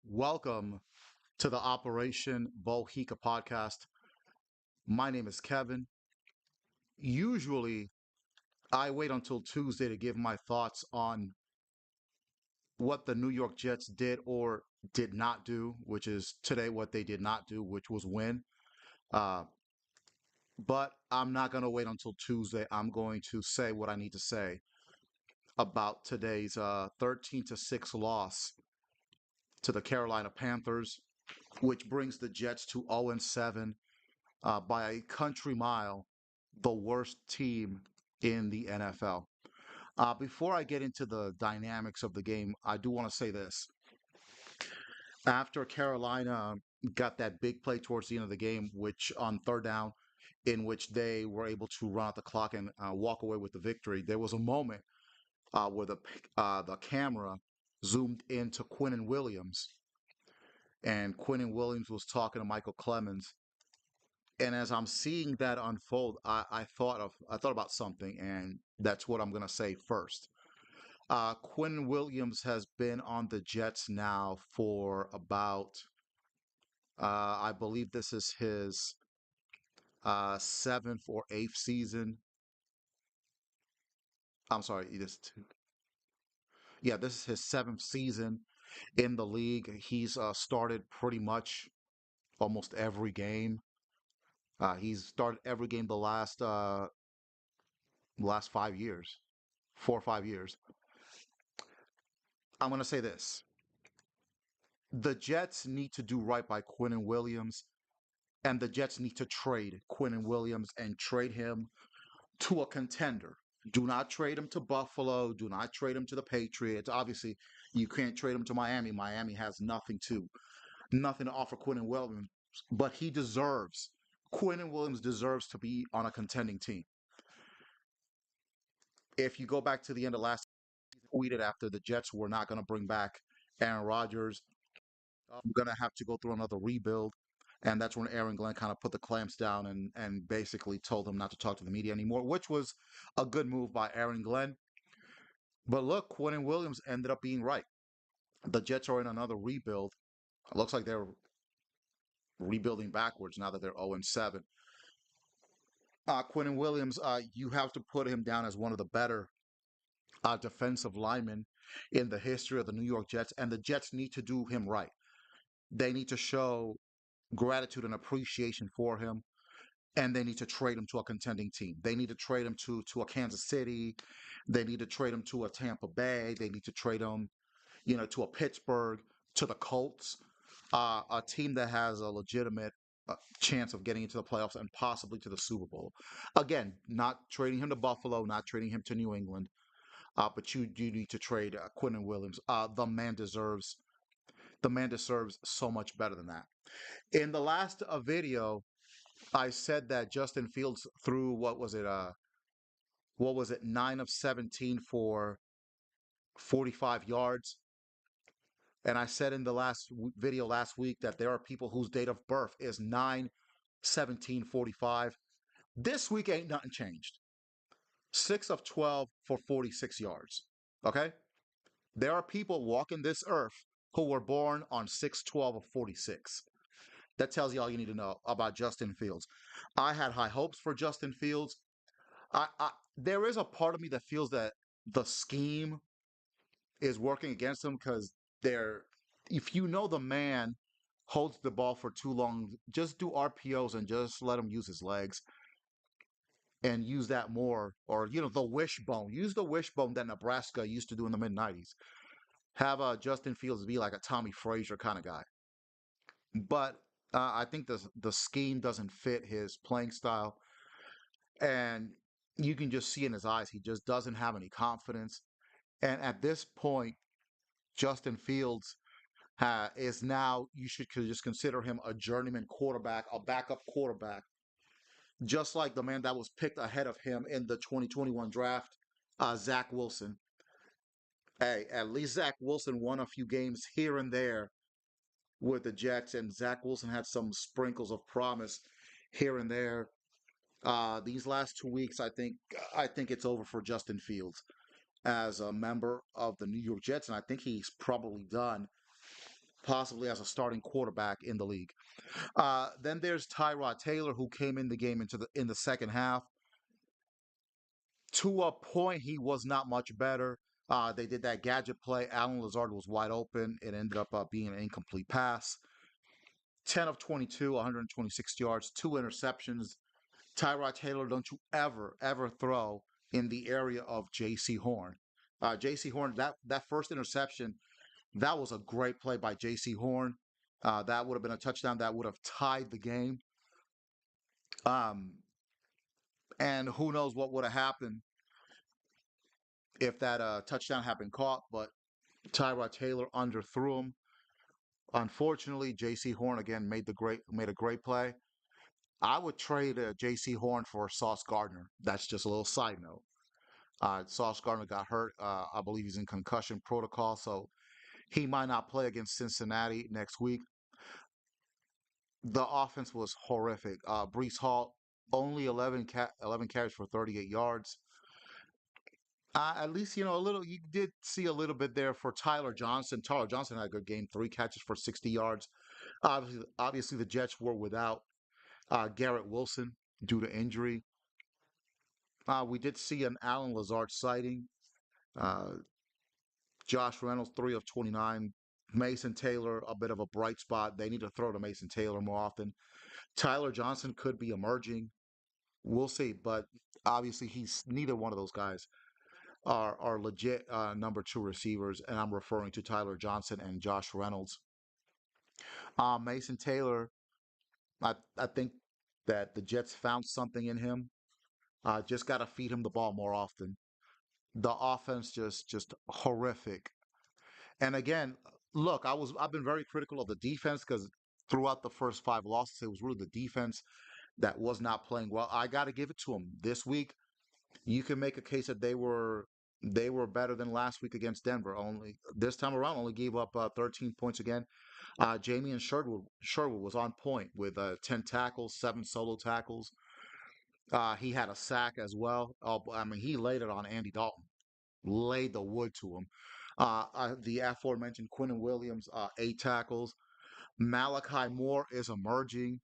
Welcome to the Operation Bohica podcast. My name is Kevin. Usually, I wait until Tuesday to give my thoughts on what the New York Jets did or did not do, which is today what they did not do, which was win. Uh, but I'm not going to wait until Tuesday. I'm going to say what I need to say about today's 13 to 6 loss to the Carolina Panthers, which brings the Jets to 0 and 7 by a country mile, the worst team in the NFL. Before I get into the dynamics of the game, I do want to say this. After Carolina got that big play towards the end of the game, which on third down, in which they were able to run out the clock and walk away with the victory, there was a moment where the camera zoomed into Quinnen Williams, and Quinnen Williams was talking to Michael Clemens. And as I'm seeing that unfold, I thought about something, and that's what I'm gonna say first. Quinn Williams has been on the Jets now for about, I believe this is his seventh or eighth season. I'm sorry, yeah, this is his seventh season in the league. He's started pretty much almost every game. He's started every game the last 5 years, 4 or 5 years. I'm going to say this. The Jets need to do right by Quinnen Williams, and the Jets need to trade Quinnen Williams and trade him to a contender. Do not trade him to Buffalo. Do not trade him to the Patriots. Obviously, you can't trade him to Miami. Miami has nothing to offer Quinnen Williams, but Quinnen Williams deserves to be on a contending team. If you go back to the end of last season, tweeted after the Jets were not going to bring back Aaron Rodgers, I'm going to have to go through another rebuild. And that's when Aaron Glenn kind of put the clamps down and basically told him not to talk to the media anymore, which was a good move by Aaron Glenn. But look, Quentin Williams ended up being right. The Jets are in another rebuild. It looks like they're rebuilding backwards now that they're 0 and 7. Quentin Williams, you have to put him down as one of the better defensive linemen in the history of the New York Jets, and the Jets need to do him right. They need to show gratitude and appreciation for him, and they need to trade him to a contending team. They need to trade him to a Kansas City. They need to trade him to a Tampa Bay. They need to trade him, to a Pittsburgh, to the Colts, a team that has a legitimate chance of getting into the playoffs and possibly to the Super Bowl. Again, not trading him to Buffalo, not trading him to New England, but you do need to trade Quentin Williams. The man deserves so much better than that. In the last video, I said that Justin Fields threw what was it, 9 of 17 for 45 yards. And I said in the last video last week that there are people whose date of birth is 9/17/45. This week ain't nothing changed. 6 of 12 for 46 yards. Okay? There are people walking this earth who were born on 6/12/46. That tells you all you need to know about Justin Fields. I had high hopes for Justin Fields. There is a part of me that feels that the scheme is working against him because they're if you know the man holds the ball for too long, just do RPOs and just let him use his legs and use that more. Or the wishbone. Use the wishbone that Nebraska used to do in the mid-90s. Have Justin Fields be like a Tommy Frazier kind of guy. But I think the scheme doesn't fit his playing style. And you can just see in his eyes, he just doesn't have any confidence. And at this point, Justin Fields is now, you should just consider him a journeyman quarterback, a backup quarterback, just like the man that was picked ahead of him in the 2021 draft, Zach Wilson. Hey, at least Zach Wilson won a few games here and there with the Jets, and Zach Wilson had some sprinkles of promise here and there. These last 2 weeks, I think it's over for Justin Fields as a member of the New York Jets, and I think he's probably done. possibly as a starting quarterback in the league. Then there's Tyrod Taylor, who came in the game in the second half. To a point, he was not much better. They did that gadget play. Alan Lazard was wide open. It ended up being an incomplete pass. 10 of 22, 126 yards, two interceptions. Tyrod Taylor, don't you ever throw in the area of J.C. Horn. J.C. Horn, that first interception, that was a great play by J.C. Horn. That would have been a touchdown that would have tied the game. Um, and who knows what would have happened if that touchdown had been caught, but Tyrod Taylor underthrew him. Unfortunately, J.C. Horn again made a great play. I would trade J.C. Horn for Sauce Gardner. That's just a little side note. Sauce Gardner got hurt. I believe he's in concussion protocol, so he might not play against Cincinnati next week. The offense was horrific. Brees Hall only 11 carries for 38 yards. At least a little. You did see a little bit there for Tyler Johnson. Tyler Johnson had a good game, 3 catches for 60 yards. Obviously the Jets were without Garrett Wilson due to injury. We did see an Alan Lazard sighting. Uh, Josh Reynolds, 3 of 29. Mason Taylor, a bit of a bright spot. They need to throw to Mason Taylor more often. Tyler Johnson could be emerging. We'll see, but obviously he's neither one of those guys are legit number two receivers, and I'm referring to Tyler Johnson and Josh Reynolds. Mason Taylor, I think that the Jets found something in him. Just got to feed him the ball more often. The offense just horrific. And again, look, I've been very critical of the defense because throughout the first 5 losses, it was really the defense that was not playing well. I got to give it to them this week. You can make a case that they were better than last week against Denver. Only this time around, only gave up 13 points again. Jamie and Sherwood was on point with 10 tackles, 7 solo tackles. He had a sack as well. I mean, he laid it on Andy Dalton, laid the wood to him. The aforementioned Quinton Williams, 8 tackles. Malachi Moore is emerging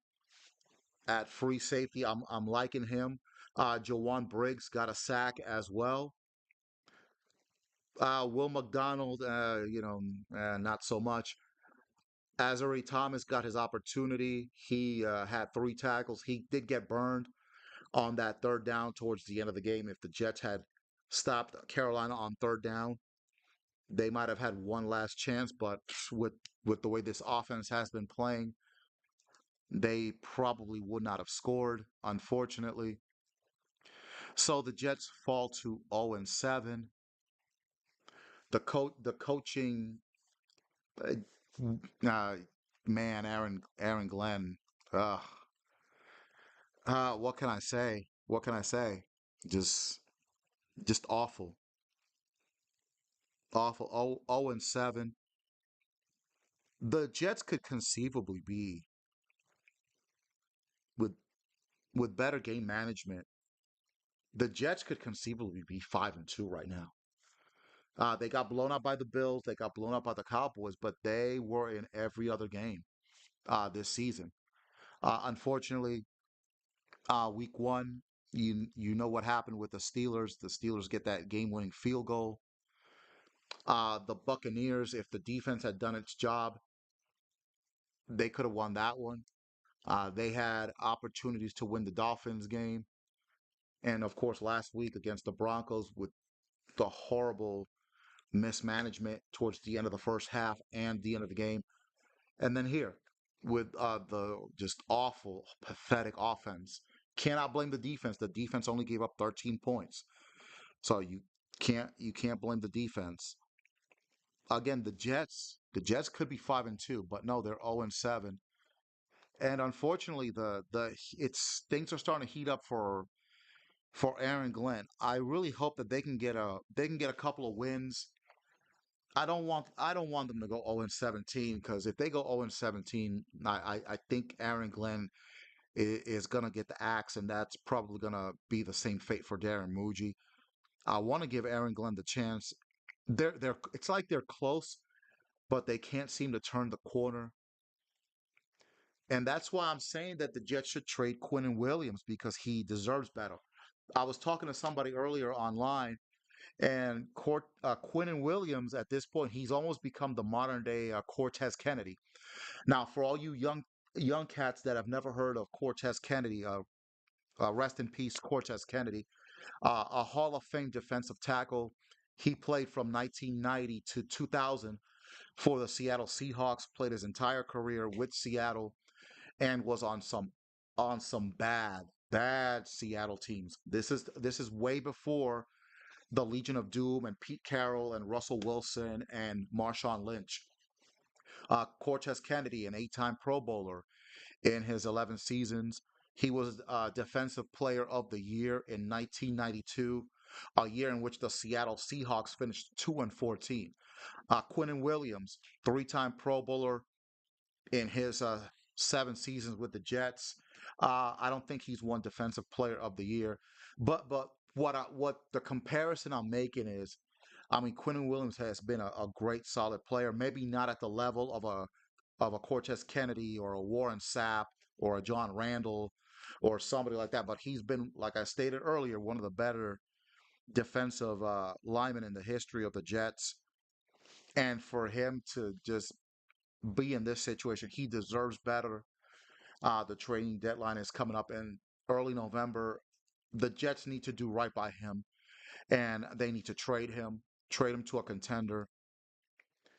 at free safety. I'm liking him. Jawan Briggs got a sack as well. Will McDonald, not so much. Azari Thomas got his opportunity. He had 3 tackles. He did get burned on that third down towards the end of the game. If the Jets had stopped Carolina on third down, they might have had one last chance. But with the way this offense has been playing, they probably would not have scored, unfortunately. So the Jets fall to 0-7. The coaching, uh, uh, man, Aaron Glenn. Uh, what can I say? What can I say? Just just awful, awful. 0-7. The Jets could conceivably be with better game management. The Jets could conceivably be 5-2 right now. They got blown out by the Bills. They got blown out by the Cowboys, but they were in every other game this season. Unfortunately, week one, you know what happened with the Steelers. The Steelers get that game-winning field goal. The Buccaneers, if the defense had done its job, they could have won that one. They had opportunities to win the Dolphins game, and of course, last week against the Broncos with the horrible mismanagement towards the end of the first half and the end of the game. And then here with the just awful, pathetic offense. Cannot blame the defense. The defense only gave up 13 points. So you can't blame the defense. Again, the Jets could be 5-2, but no, they're 0-7. And unfortunately, the it's things are starting to heat up for Aaron Glenn. I really hope that they can get a couple of wins. I don't want them to go 0-17 because if they go 0-17, I think Aaron Glenn is gonna get the axe, and that's probably gonna be the same fate for Darren Muji. I want to give Aaron Glenn the chance. It's like they're close, but they can't seem to turn the corner. And that's why I'm saying that the Jets should trade Quinn Williams because he deserves better. I was talking to somebody earlier online, and Quinn Williams at this point, he's almost become the modern day Cortez Kennedy. Now, for all you young cats that have never heard of Cortez Kennedy, rest in peace, Cortez Kennedy, a Hall of Fame defensive tackle. He played from 1990 to 2000 for the Seattle Seahawks. Played his entire career with Seattle and was on some bad Seattle teams. This is way before the Legion of Doom and Pete Carroll and Russell Wilson and Marshawn Lynch. Cortez Kennedy, an eight-time Pro Bowler in his 11 seasons. He was Defensive Player of the Year in 1992, a year in which the Seattle Seahawks finished 2-14. Quinton Williams, three-time Pro Bowler in his 7 seasons with the Jets. I don't think he's won Defensive Player of the Year, but what the comparison I'm making is, I mean, Quinton Williams has been a great solid player, maybe not at the level of a Cortez Kennedy or a Warren Sapp or a John Randall or somebody like that, but he's been, like I stated earlier, one of the better defensive linemen in the history of the Jets. And for him to just be in this situation, he deserves better. The trading deadline is coming up in early November. The Jets need to do right by him, and they need to trade him to a contender.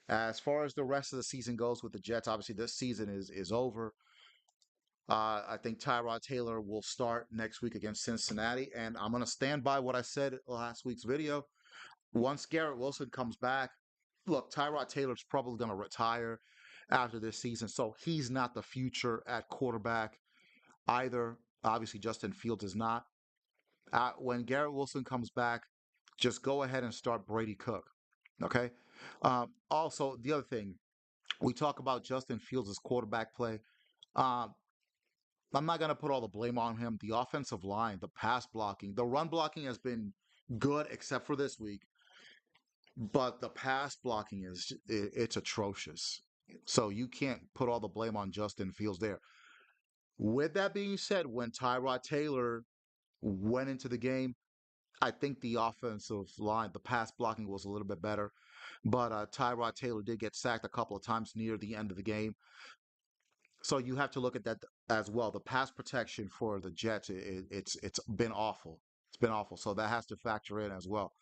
As far as the rest of the season goes with the Jets, obviously this season is over. I think Tyrod Taylor will start next week against Cincinnati, and I'm going to stand by what I said last week's video. Once Garrett Wilson comes back, look, Tyrod Taylor's probably going to retire after this season, so he's not the future at quarterback either. Obviously, Justin Fields is not. When Garrett Wilson comes back, just go ahead and start Brady Cook. Okay. Also, the other thing, we talk about Justin Fields' quarterback play. Um, I'm not going to put all the blame on him. The offensive line, the pass blocking, the run blocking has been good except for this week, but the pass blocking it's atrocious. So you can't put all the blame on Justin Fields there. With that being said, when Tyrod Taylor went into the game, I think the offensive line, the pass blocking was a little bit better, but Tyrod Taylor did get sacked a couple of times near the end of the game. So you have to look at that as well. The pass protection for the Jets, it's been awful. It's been awful. So that has to factor in as well.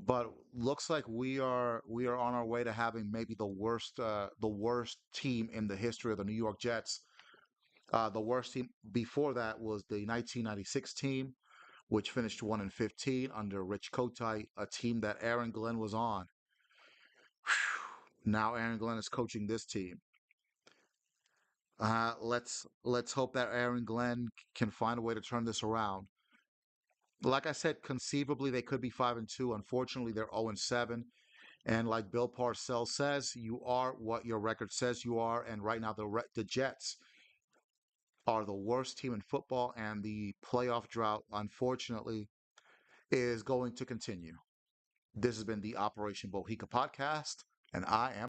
But looks like we are on our way to having maybe the worst team in the history of the New York Jets. The worst team before that was the 1996 team, which finished 1-15 under Rich Kotite, a team that Aaron Glenn was on. Now Aaron Glenn is coaching this team. Let's hope that Aaron Glenn can find a way to turn this around. Like I said, conceivably they could be 5-2. Unfortunately, they're 0-7. And like Bill Parcells says, you are what your record says you are. And right now, the Jets are the worst team in football, and the playoff drought, unfortunately, is going to continue. This has been the Operation Bohica podcast, and I am.